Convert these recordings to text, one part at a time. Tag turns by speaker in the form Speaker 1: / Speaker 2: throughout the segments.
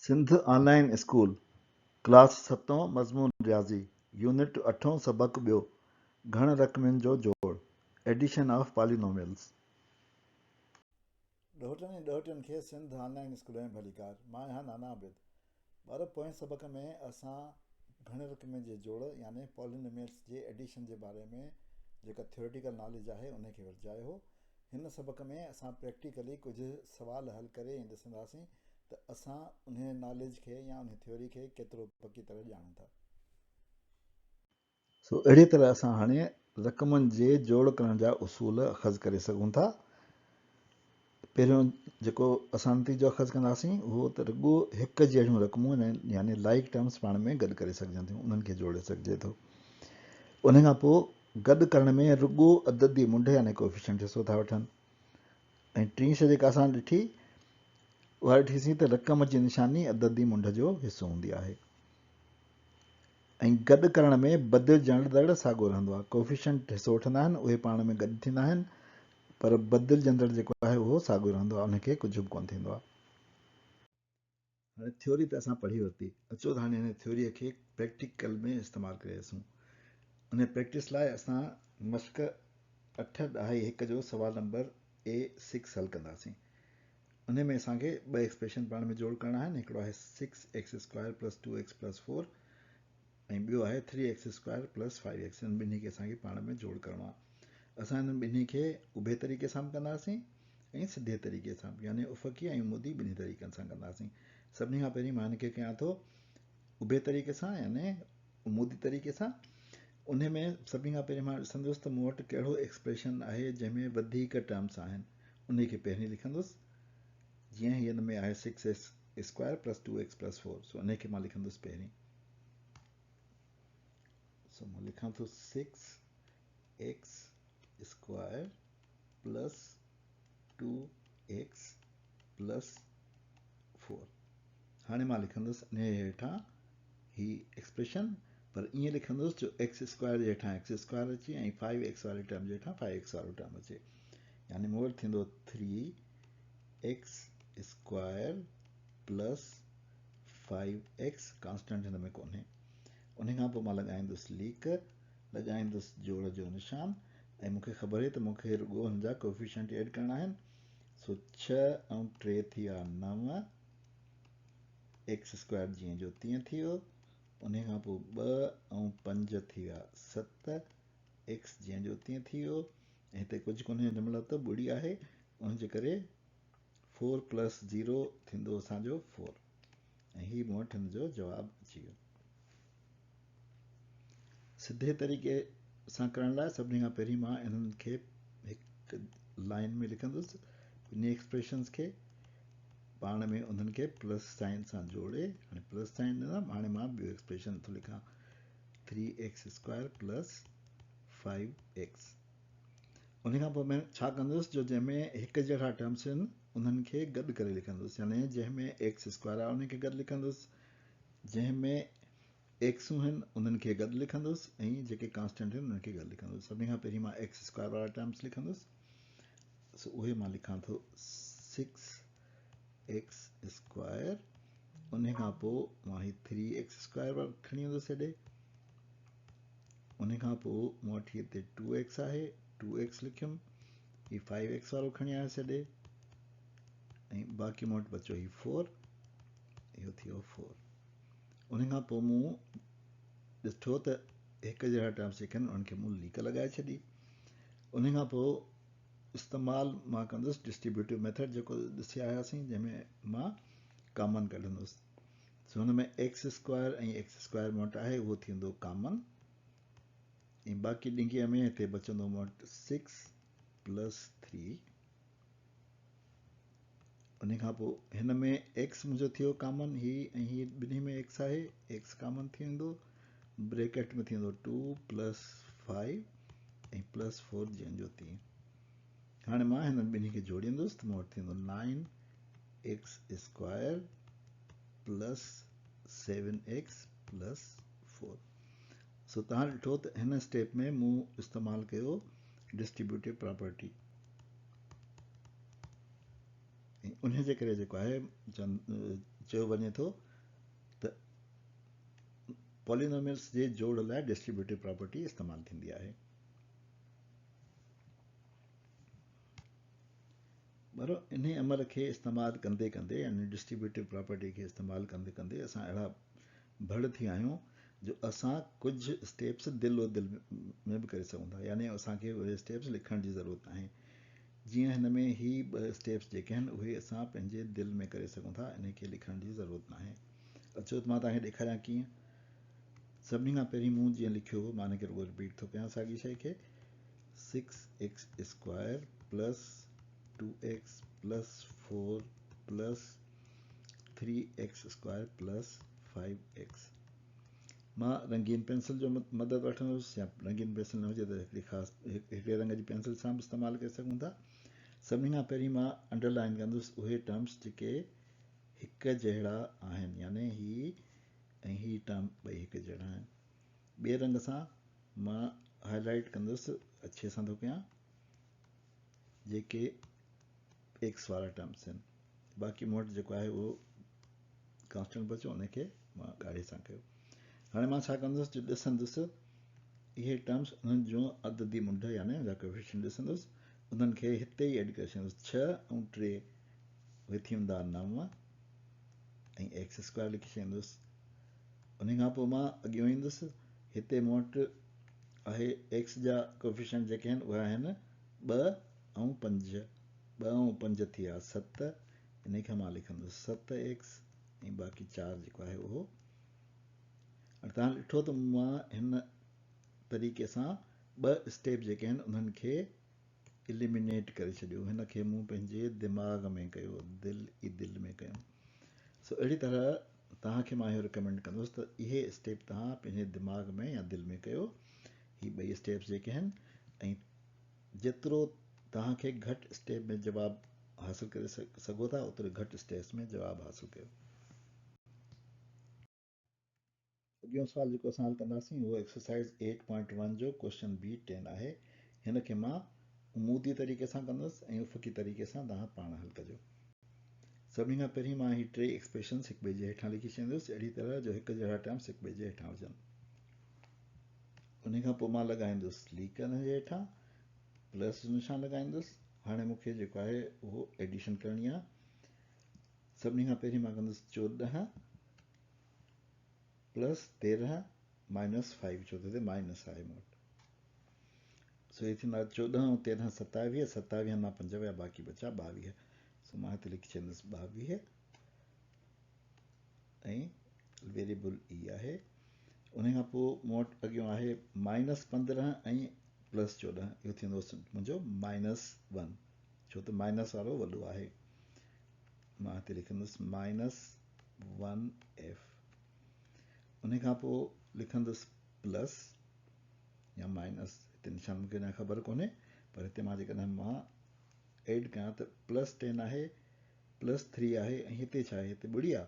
Speaker 1: Sindh online school class 7 मज़मून रियाज़ी unit 8 सबक ॿियो घण रक़मनि जो जोड़ एडिशन ऑफ पॉलिनोमियल्स।
Speaker 2: ॾोहटनि ऐं ॾोहटियुनि खे सिंध ऑनलाइन स्कूल में भलीकार। मां आहियां नाना आबिद। ॿार पोएं सबक में असां घणे रक़म जे जोड़ यानी पॉलिनोमियल्स जे एडिशन जे बारे में जेका थियोरेटिकल नॉलेज आहे उनखे वरजायो हो। हिन सबक में असां प्रैक्टिकली कुझु सवाल हल करे ऐं ॾिसंदासीं त असां उन नॉलेज खे या उन थ्योरी खे केतिरो पकी तरह ॼाणूं था।
Speaker 1: सो अहिड़ी तरह असां हाणे रक़मनि जे जोड़ करण जा उसूल अख़ज़ करे सघूं था। पहिरियों जेको असां नतीजो अख़ज़ कंदासीं उहो त रुॻो हिकु जहिड़ियूं रक़मूं यानी लाइक टर्म्स पाण में गॾु करे सघजनि थियूं, उन्हनि खे जोड़े सघिजे थो। उन खां पोइ गॾु करण में रुॻो अददी मुंड यानी कोएफिशिएंट हिसो था वठनि। ऐं टीं शइ जेका असां ॾिठी उहा ॾिठीसीं त रक़म जी निशानी अददी मुंड जो हिसो हूंदी आहे। ऐं गॾु करण में बदिलजण दड़ साॻियो रहंदो आहे। कोएफिशिएंट हिसो वठंदा आहिनि, उहे पाण में गॾु थींदा आहिनि, पर बदिलजंदड़ जेको आहे उहो साॻियो रहंदो आहे, उनखे कुझु बि कोन थींदो आहे। हाणे थ्योरी त असां पढ़ी वरिती, अचो त हाणे हिन थ्योरीअ खे प्रैक्टिकल में इस्तेमालु करे ॾिसूं। उन प्रैक्टिस लाइ असां मश्क 8.1 जो सवाल नंबर A6 हल कंदासीं। उन में असांखे ॿ एक्सप्रेशन पाण में जोड़ करणा आहिनि। हिकिड़ो आहे 6x² + 2x + 4 ऐं ॿियो आहे 3x² + 5x। हिन ॿिन्ही खे असांखे पाण में जोड़ करणो आहे। असां हिन ॿिन्ही खे उभे तरीक़े सां बि कंदासीं ऐं सिधे तरीक़े सां बि, यानी उफ़क़ी ऐं उमूदी ॿिन्ही तरीक़नि सां कंदासीं। सभिनी खां पहिरीं मां हिनखे कयां थो उभे तरीक़े सां यानी उमूदी तरीक़े सां। उन में सभिनी खां पहिरीं मां ॾिसंदुसि त मूं वटि कहिड़ो एक्सप्रेशन आहे जंहिंमें वधीक टर्म्स आहिनि, उन खे पहिरीं लिखंदुसि। जीअं हिन में आहे 6x² + 2x + 4, सो उन खे मां लिखंदुसि पहिरीं। सो मां लिखां थो 6x² + 2x + 4। हाणे मां लिखंदुसि इन जे हेठां ही एक्सप्रेशन, पर ईअं लिखंदुसि जो x² जे हेठां x² अचे ऐं 5x वारे टर्म जे हेठां 5x वारो टर्म अचे, यानी मूं वटि थींदो 3x² + 5x कांस्टेंट हिन में कोन्हे। उन खां पोइ मां लॻाईंदुसि लीक, लॻाईंदुसि जोड़ जो निशान, ऐं मूंखे ख़बर आहे त मूंखे रुॻो हुन जा कोएफिशिएंट ऐड करणा आहिनि। सो 6 ऐं 3 थी विया 9, x² जीअं जो तीअं थी वियो। उन खां पोइ 2 ऐं 5 थी विया 7, x जीअं जो तीअं थी वियो। ऐं हिते कुझु कोन्हे, हिन महिल त ॿुड़ी आहे, उनजे करे 4 + 0 थींदो असांजो 4, ऐं हीउ मूं वटि हिन जो जवाबु अची वियो। सिधे तरीक़े सां करण लाइ सभिनी खां पहिरीं मां इन्हनि खे हिकु लाइन में लिखंदुसि। इन एक्सप्रेशन्स खे पाण में उन्हनि खे प्लस साइन सां जोड़े, हाणे प्लस साइन ॾिनमि, हाणे मां ॿियो एक्सप्रेशन थो लिखां 3x² + 5x। उन खां पोइ मैं छा कंदुसि, जो जंहिंमें हिकु जहिड़ा टर्म्स आहिनि उन्हनि खे गॾु करे लिखंदुसि, यानी जंहिंमें x² आहे उनखे गॾु लिखंदुसि, जंहिंमें एक्सूं आहिनि उन्हनि खे गॾु लिखंदुसि, ऐं जेके कांस्टेंट आहिनि उन्हनि खे गॾु लिखंदुसि। सभिनी खां पहिरीं मां x² वारा टर्म्स लिखंदुसि, सो उहे मां लिखां थो 6x²। उन खां पोइ मां ही 3x² खणी वेंदुसि हेॾे। उन खां पोइ मूं वटि हिते 2x आहे, 2x लिखियुमि, ही 5x वारो खणी आयुसि हेॾे, ऐं बाक़ी मूं वटि बचो ही 4, इहो थी वियो 4। उन खां पोइ मूं ॾिठो त हिकु जहिड़ा टर्म्स जेके आहिनि उन्हनि खे मूं लीक लॻाए छॾी। उन खां पोइ इस्तेमालु मां कंदुसि डिस्ट्रीब्यूटिव मेथड, जेको ॾिसी आयासीं, जंहिंमें मां कॉमन कढंदुसि। सो हुन में x² ऐं x² मूं वटि आहे, उहो थींदो कॉमन, ऐं बाक़ी ॾिंगीअ में हिते बचंदो मूं वटि 6 + 3। उन खां पोइ हिन में x मुंहिंजो थी वियो कॉमन, ही ऐं ही ॿिन्ही में x आहे, x कॉमन थी वेंदो, ब्रैकेट में थींदो 2 + 5 ऐं +4 जीअं जो तीअं। हाणे मां हिननि ॿिन्ही खे जोड़ींदुसि त मूं वटि थींदो 9x² + 7x + 4। सो तव्हां ॾिठो त हिन स्टेप में मूं इस्तेमालु कयो डिस्ट्रीब्यूटिव प्रॉपर्टी, ऐं उन जे करे जेको आहे चयो वञे थो त पॉलिनोमियल्स जे जोड़ लाइ डिस्ट्रीब्यूटिव प्रॉपर्टी इस्तेमालु थींदी आहे। बराबरि इन अमल खे इस्तेमालु कंदे कंदे यानी डिस्ट्रीब्यूटिव प्रॉपर्टी खे इस्तेमालु कंदे कंदे असां अहिड़ा भड़ थी आहियूं जो असां कुझु स्टेप्स दिल में बि करे सघूं था, यानी असांखे उहे स्टेप्स लिखण जी ज़रूरत नाहे। जीअं हिन में ही 2 स्टेप्स जेके आहिनि उहे असां पंहिंजे दिलि में करे सघूं था, इन खे लिखण जी ज़रूरत नाहे। अचो त मां तव्हांखे ॾेखारियां कीअं। सभिनी खां पहिरीं मूं जीअं लिखियो हो, मां हिनखे रुॻो रिपीट थो कयां साॻी शइ खे, 6x² plus 2x plus 4 plus 3x² plus 5x। मां रंगीन पेंसिल जो मदद वठंदुसि, या रंगीन पेंसिल न हुजे त हिकिड़ी ख़ासि हिकिड़े रंग जी पेंसिल सां बि इस्तेमालु करे सघूं था। सभिनी खां पहिरीं मां अंडरलाइन कंदुसि उहे टर्म्स जेके हिक जहिड़ा आहिनि, यानी ही ऐं ही टर्म ॿई हिक जहिड़ा आहिनि। ॿिए रंग सां मां हाईलाइट कंदुसि, अच्छे सां थो कयां, जेके एक्स वारा टर्म्स आहिनि। बाक़ी मूं वटि जेको आहे उहो कॉन्स्टेंट बचो, उनखे मां ॻाढ़े सां कयो। हाणे मां छा कंदुसि, जो ॾिसंदुसि इहे टर्म्स उन्हनि जो अददी मुंड यानी उनजा कोएफिशिएंट ॾिसंदुसि, उन्हनि खे हिते ई एड करे छॾींदुसि। 6 ऐं 3 उहे थी वेंदा 9 ऐं x² लिखी छॾींदुसि। उन खां पोइ मां अॻियो ईंदुसि, हिते मूं वटि आहे x जा कोएफिशिएंट जेके आहिनि उहे आहिनि 2 ऐं 5। 2 ऐं 5 थी विया 7, इन खे मां लिखंदुसि 7x ऐं बाक़ी 4 जेको आहे उहो। तव्हां ॾिठो त मां हिन तरीक़े सां 2 स्टेप जेके आहिनि उन्हनि खे एलिमिनेट करे छॾियो, हिन खे मूं पंहिंजे दिमाग़ में कयो, दिल में कयो। सो अहिड़ी तरह तव्हांखे मां इहो रिकमेंड कंदुसि त इहे स्टेप तव्हां पंहिंजे दिमाग़ में या दिलि में कयो, ही 2 स्टेप्स जेके आहिनि, ऐं जेतिरो तव्हांखे घटि स्टेप में जवाबु हासिलु करे सघो था ओतिरे घटि स्टेप्स में जवाबु हासिलु कयो। अॻियों सुवाल जेको असां हल कंदासीं उहो एक्सरसाइज़ 8.1 जो क्वेश्चन B10 आहे। हिन खे मां उमूदी तरीक़े सां कंदुसि ऐं उफ़क़ी तरीक़े सां तव्हां पाण हल कजो। सभिनी खां पहिरीं मां ही 3 एक्सप्रेशन्स हिक ॿिए जे हेठां लिखी छॾींदुसि, अहिड़ी तरह जो हिक जहिड़ा टर्म्स हिक ॿिए जे हेठां हुजनि। उन खां पोइ मां लॻाईंदुसि लीक हिन जे हेठां, प्लस जो निशान लॻाईंदुसि। हाणे मूंखे जेको आहे उहो एडिशन करणी आहे। सभिनी खां पहिरीं मां कंदुसि 14 प्लस 13 माइनस 5, छो त माइनस आहे मूं वटि। सो ये थींदा 14 ऐं 13 27, 27 मां 5 विया बाक़ी बचा 22। सो मां हिते लिखी छॾींदुसि 22 ऐं वेरिएबल ई आहे। उन खां पोइ मूं वटि अॻियां आहे -15 ऐं +14, इहो थींदो मुंहिंजो -1, छो त माइनस वारो वॾो आहे। मां हिते लिखंदुसि -1f। उन खां पोइ लिखंदुसि प्लस या माइनस, हिते निशान मूंखे न ख़बर कोन्हे, पर हिते मां जेकॾहिं मां एड कयां त +10 आहे, +3 आहे, ऐं हिते छा आहे, हिते ॿुड़ी आहे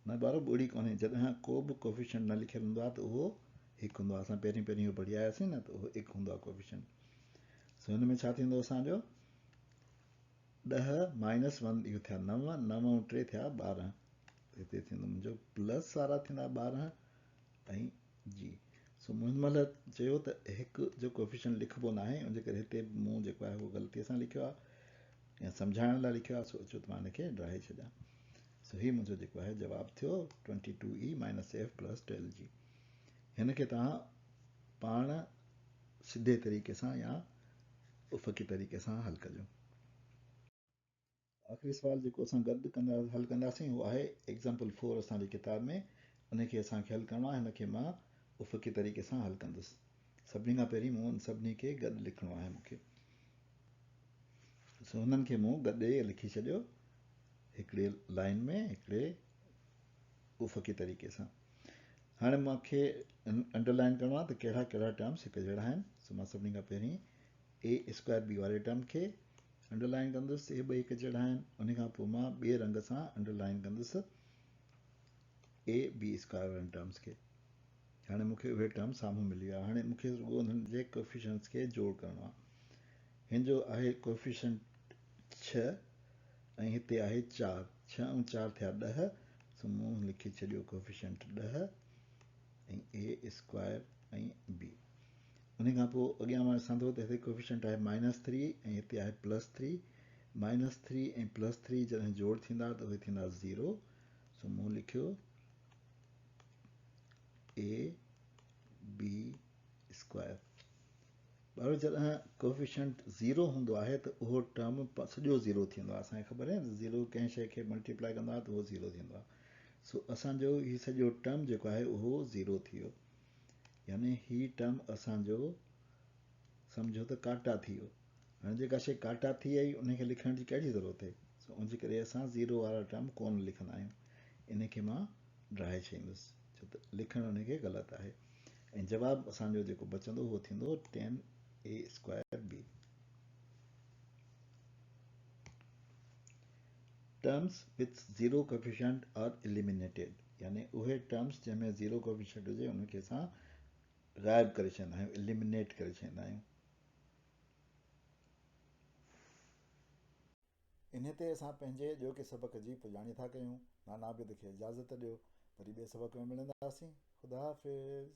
Speaker 1: न ॿारो, ॿुड़ी कोन्हे। जॾहिं को बि कोएफिशिएंट न लिखियलु हूंदो आहे त उहो 1 हूंदो आहे। असां पहिरीं इहो पढ़ी आयासीं न, त उहो 1 हूंदो आहे कोएफिशिएंट। सो हिन में छा थींदो असांजो 10 - 1 इहो थिया 9, 9 ऐं 3 थिया 12। हिते थींदो मुंहिंजो प्लस वारा थींदा 12 ऐं जी। सो मूं हिन महिल चयो त हिकु जो कोएफिशिएंट लिखिबो न आहे, उनजे करे हिते मूं जेको आहे उहो ग़लतीअ सां लिखियो आहे या सम्झाइण लाइ लिखियो आहे। सोचो त मां हिनखे ड्राहे छॾियां। सो हीउ मुंहिंजो जेको आहे जवाबु थियो 22e - f + 12g। हिन खे तव्हां पाण सिधे तरीक़े सां या उफ़क़ी तरीक़े सां हल कजो। आख़िरी सुवाल जेको असां गॾु हल कंदासीं उहो आहे एग्ज़ाम्पल 4 असांजी किताब में। उनखे असांखे हल करिणो आहे। हिनखे मां उफ़क़ी तरीक़े सां हल कंदुसि। सभिनी खां पहिरीं मूं सभिनी खे गॾु लिखिणो आहे मूंखे। सो हुननि खे मूं गॾु लिखी छॾियो, हिकिड़े लाइन में, हिकिड़े उफ़क़ी तरीक़े सां। हाणे मूंखे अंडरलाइन करिणो आहे त कहिड़ा कहिड़ा टर्म्स हिक जहिड़ा आहिनि। सो मां सभिनी खां पहिरीं a² वारे टर्म खे अंडरलाइन कंदुसि, इहे ॿई हिक जहिड़ा आहिनि। उन खां पोइ मां ॿिए रंग सां अंडरलाइन कंदुसि ab² वारनि टर्म्स खे। हाणे मूंखे उहे टर्म साम्हूं मिली विया। हाणे मूंखे रुॻो उन्हनि जे कोएफिशिएंट्स खे जोड़ करिणो आहे। हिन जो आहे कोएफिशिएंट 6 ऐं हिते आहे 4, 6 ऐं 4 थिया 10, मूं लिखी छॾियो कोफिशिएंट 10 ऐं ए स्क्वायर ऐं बी। उन खां पोइ अॻियां मां ॾिसां थो त हिते कोफिशिएंट आहे -3 ऐं हिते आहे +3। -3 ऐं +3 जॾहिं जोड़ थींदा त उहे थींदा 0। सो मूं लिखियो ए बी स्क्वायर। पर जॾहिं कोफिशिएंट 0 हूंदो आहे त उहो टर्म सॼो 0 थींदो आहे। असांखे ख़बर आहे न 0 कंहिं शइ खे मल्टीप्लाई कंदो आहे त उहो 0 थींदो आहे। सो असांजो हीउ सॼो टर्म जेको आहे उहो 0 थी वियो, यानी हीउ टर्म असांजो सम्झो त काटा थी वियो। हाणे जेका शइ काटा थी वई उनखे लिखण जी कहिड़ी ज़रूरत आहे? सो उनजे करे असां 0 वारा टर्म कोन लिखंदा आहियूं। इनखे मां ड्राए छॾींदुसि छो त लिखणु उनखे ग़लति आहे। ऐं जवाबु असांजो जेको बचंदो उहो थींदो 10a² b। Terms with 0 coefficient are eliminated, यानी उहे टर्म्स जंहिंमें 0 कोफिशिएंट हुजे उनखे असां ग़ाइबु करे छॾींदा आहियूं, एलिमिनेट करे छॾींदा आहियूं।
Speaker 2: इन ते असां पंहिंजे ॼोके सबक़ जी पुॼाणी था कयूं। नाना आबिद खे इजाज़त ॾियो, वरी ॿिए सबक़ में मिलंदासीं। ख़ुदा हाफ़िज़।